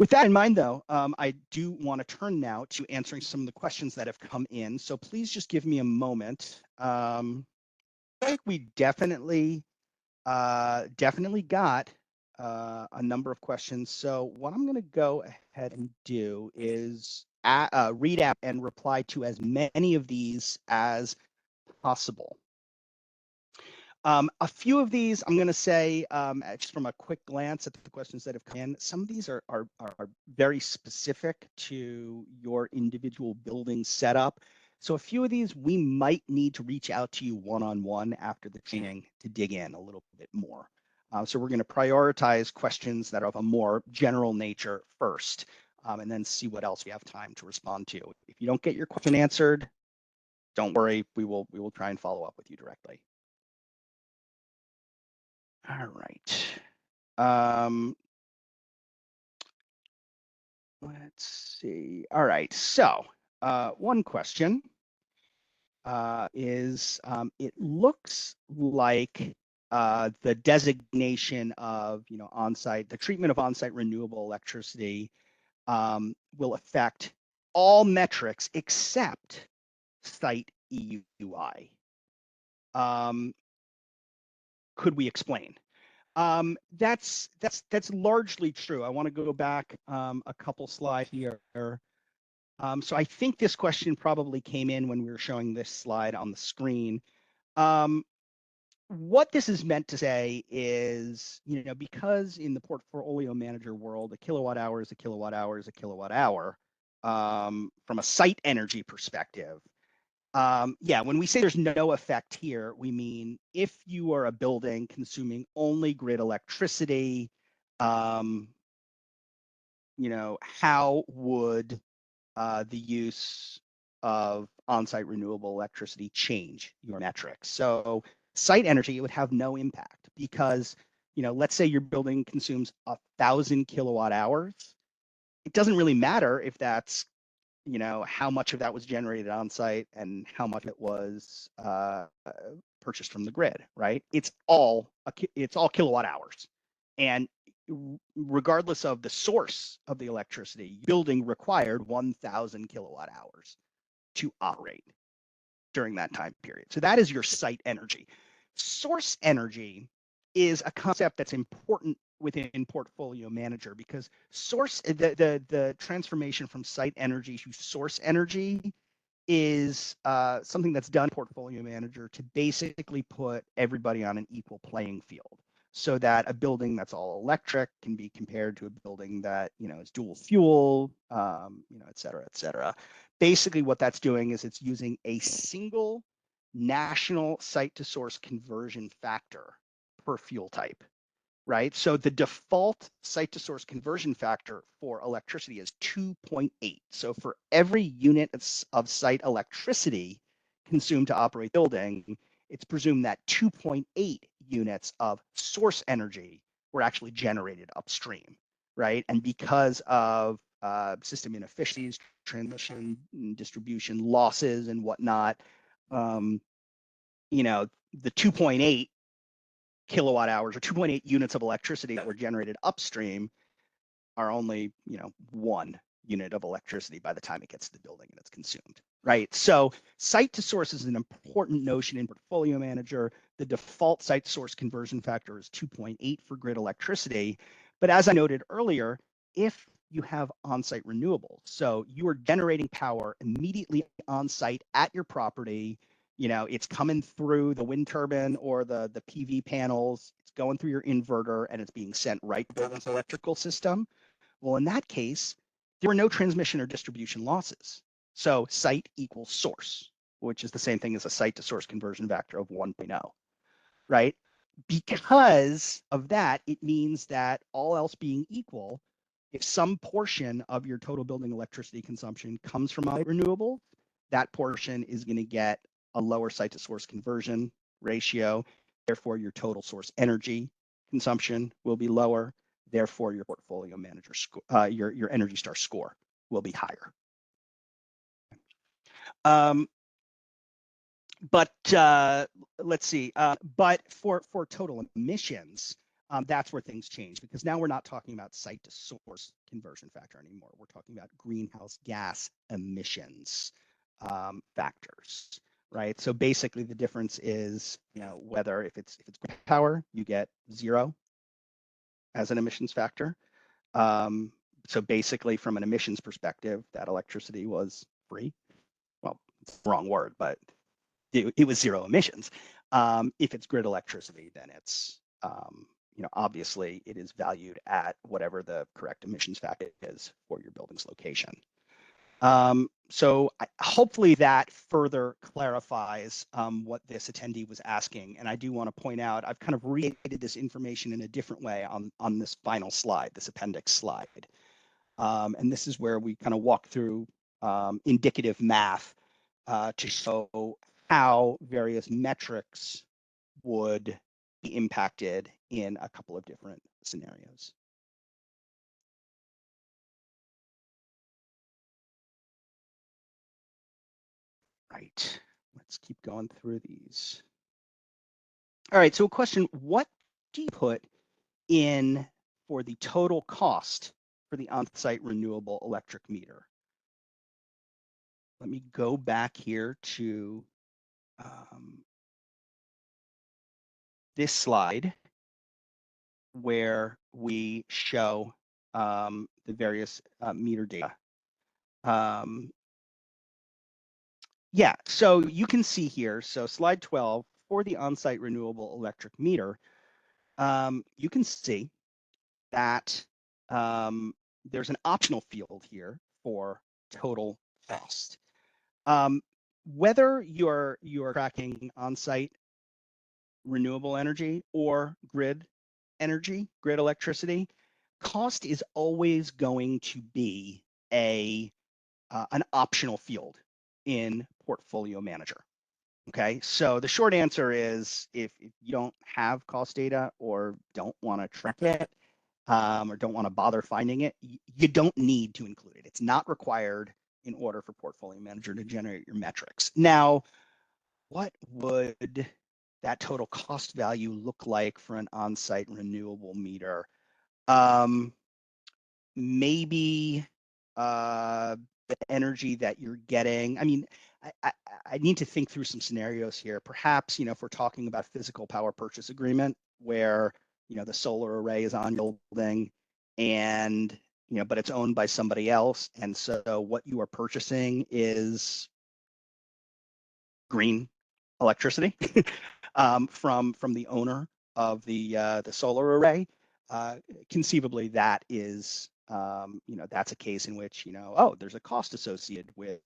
With that in mind, though, I do want to turn now to answering some of the questions that have come in. So please just give me a moment. I think we definitely got a number of questions. So what I'm going to go ahead and do is read out and reply to as many of these as possible. A few of these, I'm going to say, just from a quick glance at the questions that have come in, some of these are very specific to your individual building setup. So a few of these, we might need to reach out to you one-on-one after the training to dig in a little bit more. So we're going to prioritize questions that are of a more general nature first, and then see what else we have time to respond to. If you don't get your question answered, don't worry, we will try and follow up with you directly. All right. Let's see. All right. So one question is, it looks like the designation of, on-site, the treatment of on-site renewable electricity will affect all metrics except site EUI. Could we explain? That's largely true. I want to go back a couple slides here. So I think this question probably came in when we were showing this slide on the screen. What this is meant to say is, because in the portfolio manager world, a kilowatt hour is a kilowatt hour is a kilowatt hour, from a site energy perspective. Yeah, when we say there's no effect here, we mean if you are a building consuming only grid electricity, how would the use of on-site renewable electricity change your metrics? So site energy, it would have no impact because, let's say your building consumes 1,000 kilowatt hours. It doesn't really matter if that's how much of that was generated on site and how much it was purchased from the grid, right? It's all kilowatt hours. And regardless of the source of the electricity, building required 1,000 kilowatt hours to operate during that time period. So that is your site energy. Source energy is a concept that's important within portfolio manager because the transformation from site energy to source energy is something that's done in portfolio manager to basically put everybody on an equal playing field so that a building that's all electric can be compared to a building that is dual fuel, et cetera, et cetera. Basically what that's doing is it's using a single national site to source conversion factor per fuel type, right? So the default site to source conversion factor for electricity is 2.8. So for every unit of site electricity consumed to operate building, it's presumed that 2.8 units of source energy were actually generated upstream, right? And because of system inefficiencies, transmission, distribution losses, and whatnot, the 2.8 kilowatt hours or 2.8 units of electricity that were generated upstream are only, 1 unit of electricity by the time it gets to the building and it's consumed, right? So site to source is an important notion in portfolio manager. The default site source conversion factor is 2.8 for grid electricity. But as I noted earlier, if you have on-site renewables, so you are generating power immediately on site at your property, it's coming through the wind turbine or the PV panels, it's going through your inverter and it's being sent right to the building's electrical system. Well, in that case, there were no transmission or distribution losses. So site equals source, which is the same thing as a site to source conversion factor of 1.0, right? Because of that, it means that all else being equal, if some portion of your total building electricity consumption comes from renewable, that portion is going to get a lower site to source conversion ratio. Therefore, your total source energy consumption will be lower. Therefore, your portfolio manager score, your Energy Star score will be higher. But let's see. But for total emissions, that's where things change, because now we're not talking about site to source conversion factor anymore. We're talking about greenhouse gas emissions factors, right? So basically the difference is, whether if it's grid power, you get 0 as an emissions factor. So basically from an emissions perspective, that electricity was free. Well, it's the wrong word, but it was 0 emissions. If it's grid electricity, then it's, obviously it is valued at whatever the correct emissions factor is for your building's location. So hopefully that further clarifies what this attendee was asking. And I do want to point out, I've kind of reiterated this information in a different way on this final slide, this appendix slide. And this is where we kind of walk through indicative math to show how various metrics would be impacted in a couple of different scenarios. Right, let's keep going through these. All right, so a question, what do you put in for the total cost for the on-site renewable electric meter? Let me go back here to this slide where we show the various meter data. Yeah, so you can see here, so slide 12, for the on-site renewable electric meter, you can see that there's an optional field here for total cost. Whether you're tracking on-site renewable energy or grid energy, grid electricity, cost is always going to be an optional field in Portfolio Manager. Okay, so the short answer is if you don't have cost data or don't want to track it or don't want to bother finding it, you don't need to include it. It's not required in order for Portfolio Manager to generate your metrics. Now, what would that total cost value look like for an on-site renewable meter? Maybe the energy that you're getting. I mean, I need to think through some scenarios here. Perhaps, if we're talking about physical power purchase agreement where, the solar array is on your building and, but it's owned by somebody else. And so what you are purchasing is green electricity from the owner of the solar array. Conceivably, that is that's a case in which there's a cost associated with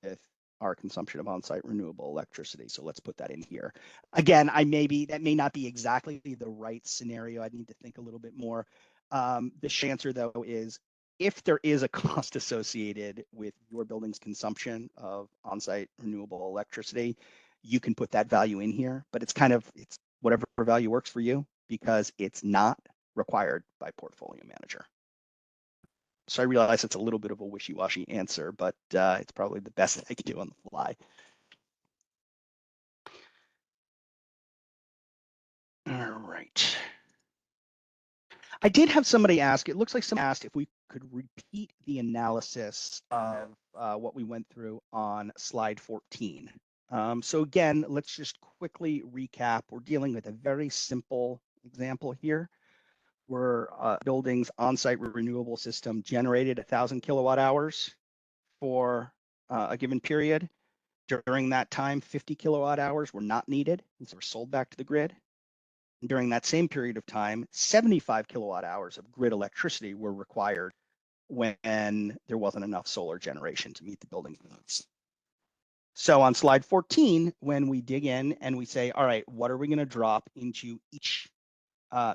our consumption of on-site renewable electricity. So let's put that in here. Again, that may not be exactly the right scenario. I need to think a little bit more. The short answer though is if there is a cost associated with your building's consumption of on-site renewable electricity, you can put that value in here, but it's whatever value works for you because it's not required by Portfolio Manager. So I realize it's a little bit of a wishy-washy answer, but it's probably the best I can do on the fly. All right. I did have somebody ask, it looks like someone asked if we could repeat the analysis of what we went through on slide 14. So again, let's just quickly recap. We're dealing with a very simple example here. Where building's on-site renewable system generated 1,000 kilowatt hours for a given period. During that time, 50 kilowatt hours were not needed, and so were sold back to the grid. And during that same period of time, 75 kilowatt hours of grid electricity were required when there wasn't enough solar generation to meet the building's needs. So on slide 14, when we dig in and we say, all right, what are we going to drop into each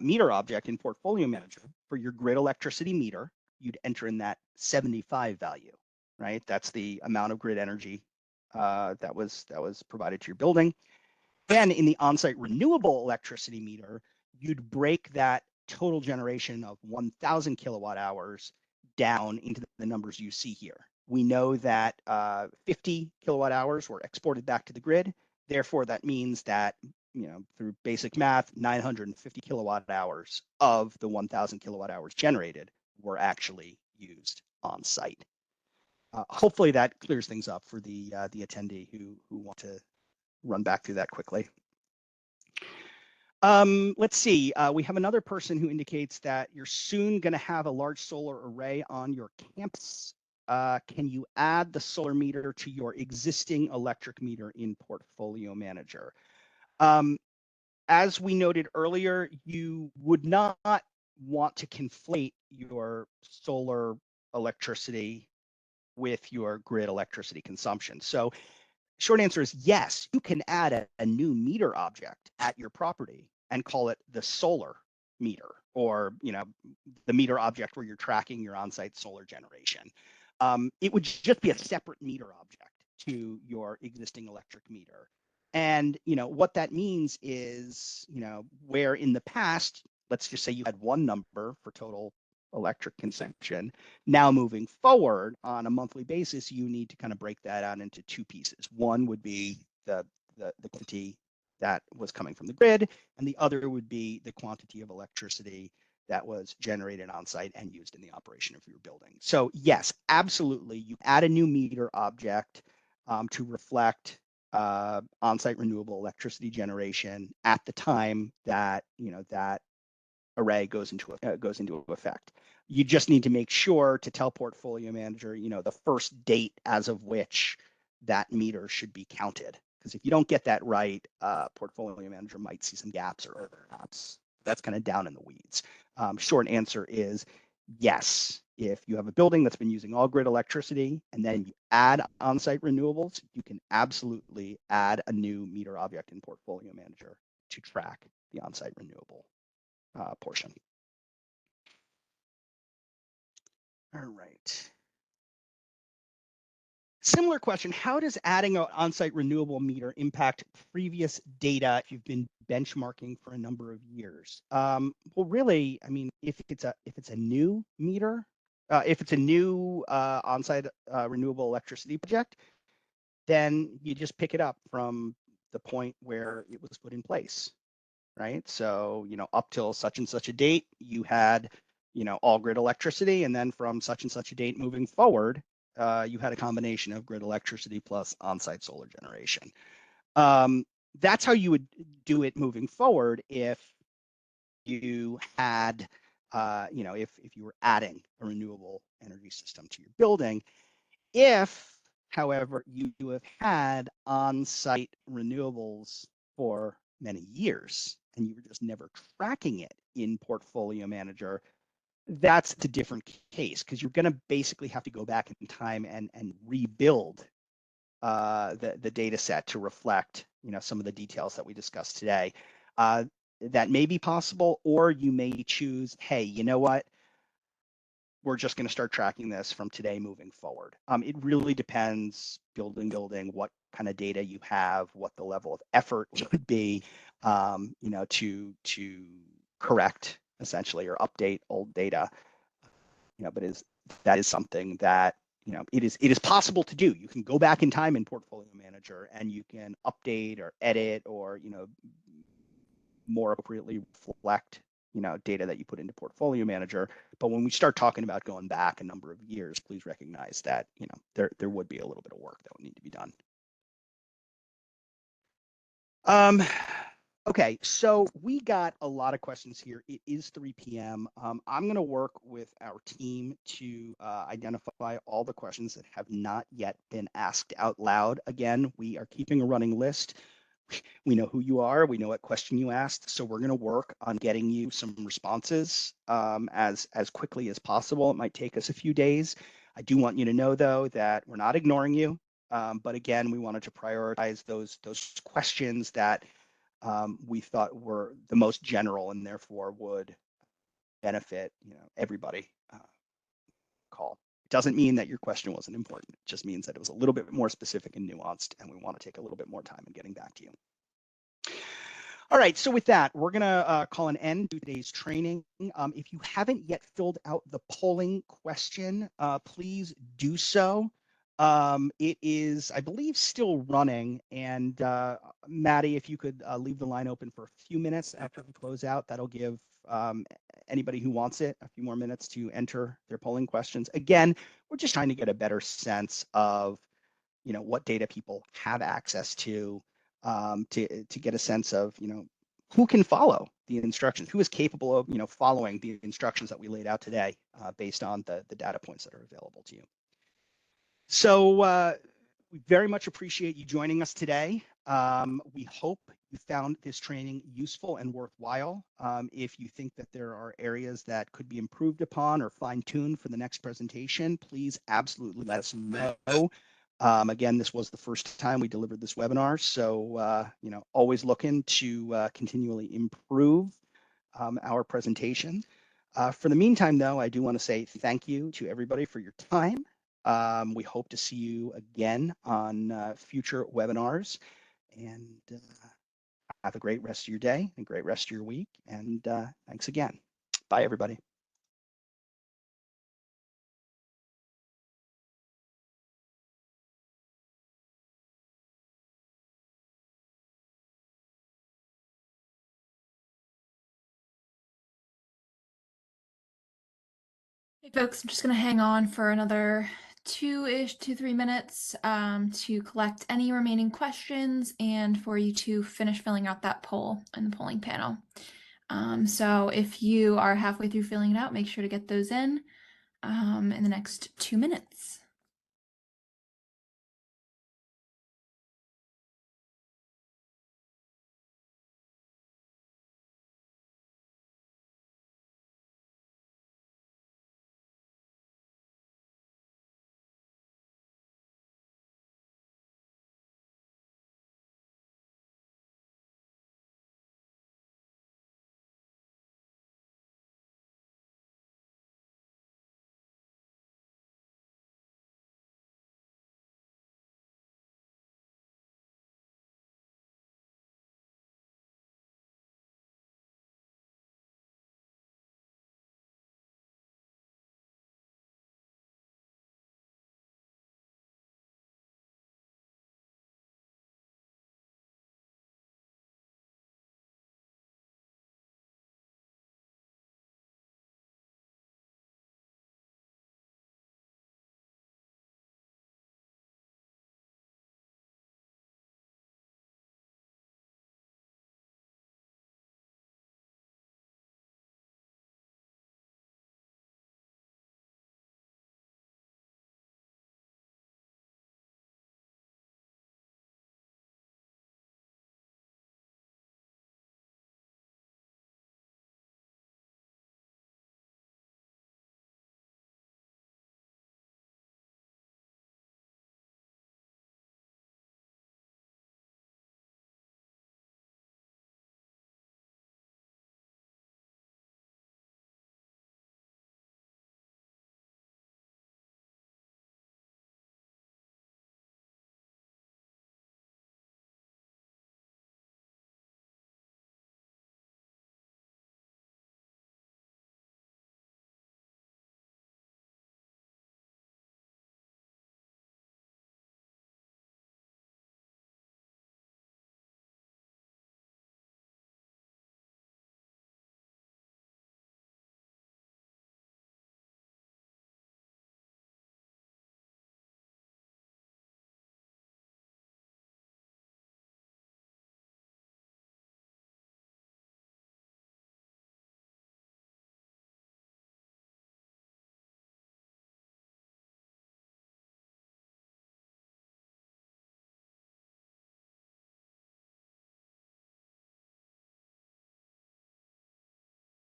meter object in Portfolio Manager for your grid electricity meter, you'd enter in that 75 value, right? That's the amount of grid energy that was provided to your building. Then in the on-site renewable electricity meter, you'd break that total generation of 1,000 kilowatt hours down into the numbers you see here. We know that 50 kilowatt hours were exported back to the grid. Therefore, that means that through basic math, 950 kilowatt hours of the 1,000 kilowatt hours generated were actually used on site. Hopefully that clears things up for the attendee who want to run back through that quickly. Let's see. We have another person who indicates that you're soon going to have a large solar array on your campus. Can you add the solar meter to your existing electric meter in Portfolio Manager? As we noted earlier, you would not want to conflate your solar electricity with your grid electricity consumption. So short answer is yes, you can add a new meter object at your property and call it the solar meter, or the meter object where you're tracking your on-site solar generation. It would just be a separate meter object to your existing electric meter. And what that means is, where in the past, let's just say you had one number for total electric consumption. Now moving forward on a monthly basis, you need to kind of break that out into two pieces. One would be the quantity that was coming from the grid, and the other would be the quantity of electricity that was generated on site and used in the operation of your building. So yes, absolutely, you add a new meter object to reflect on-site renewable electricity generation at the time that that array goes into effect. You just need to make sure to tell Portfolio Manager, the first date as of which that meter should be counted. Because if you don't get that right, Portfolio Manager might see some gaps or overlaps. That's kind of down in the weeds. Short answer is yes. If you have a building that's been using all grid electricity and then you add on-site renewables, you can absolutely add a new meter object in Portfolio Manager to track the on-site renewable portion. All right. Similar question, how does adding an on-site renewable meter impact previous data if you've been benchmarking for a number of years? Well, really, I mean, if it's a new meter, if it's a new on-site renewable electricity project, then you just pick it up from the point where it was put in place, right? So, up till such and such a date, you had, all grid electricity, and then from such and such a date moving forward, you had a combination of grid electricity plus on-site solar generation. That's how you would do it moving forward if you had, if you were adding a renewable energy system to your building. If, however, you have had on-site renewables for many years and you were just never tracking it in Portfolio Manager, that's a different case, because you're going to basically have to go back in time and rebuild the data set to reflect some of the details that we discussed today. That may be possible, or you may choose, hey, you know what? We're just going to start tracking this from today moving forward. It really depends, building, what kind of data you have, what the level of effort would be, to correct essentially or update old data. But that is something that it is possible to do. You can go back in time in Portfolio Manager and you can update or edit or more appropriately reflect data that you put into Portfolio Manager. But when we start talking about going back a number of years, please recognize that there would be a little bit of work that would need to be done. Okay, so we got a lot of questions here. It is 3 p.m. I'm going to work with our team to identify all the questions that have not yet been asked out loud. Again, we are keeping a running list. We know who you are. We know what question you asked. So we're going to work on getting you some responses as quickly as possible. It might take us a few days. I do want you to know, though, that we're not ignoring you. But again, we wanted to prioritize those questions that we thought were the most general and therefore would benefit everybody. Call. It doesn't mean that your question wasn't important. It just means that it was a little bit more specific and nuanced, and we want to take a little bit more time in getting back to you. All right, so with that, we're going to call an end to today's training. If you haven't yet filled out the polling question, please do so. It is, I believe, still running. And Maddie, if you could leave the line open for a few minutes after we close out, that'll give anybody who wants it a few more minutes to enter their polling questions. Again, we're just trying to get a better sense of, what data people have access to get a sense of, who can follow the instructions, who is capable of, following the instructions that we laid out today based on the data points that are available to you. So we very much appreciate you joining us today. We hope you found this training useful and worthwhile. If you think that there are areas that could be improved upon or fine-tuned for the next presentation, please absolutely let us know. Again, this was the first time we delivered this webinar, so always looking to continually improve our presentation. For the meantime, though, I do want to say thank you to everybody for your time. We hope to see you again on future webinars, and have a great rest of your day and great rest of your week. And thanks again. Bye, everybody. Hey folks, I'm just gonna hang on for another 3 minutes to collect any remaining questions and for you to finish filling out that poll in the polling panel. So if you are halfway through filling it out, make sure to get those in the next 2 minutes.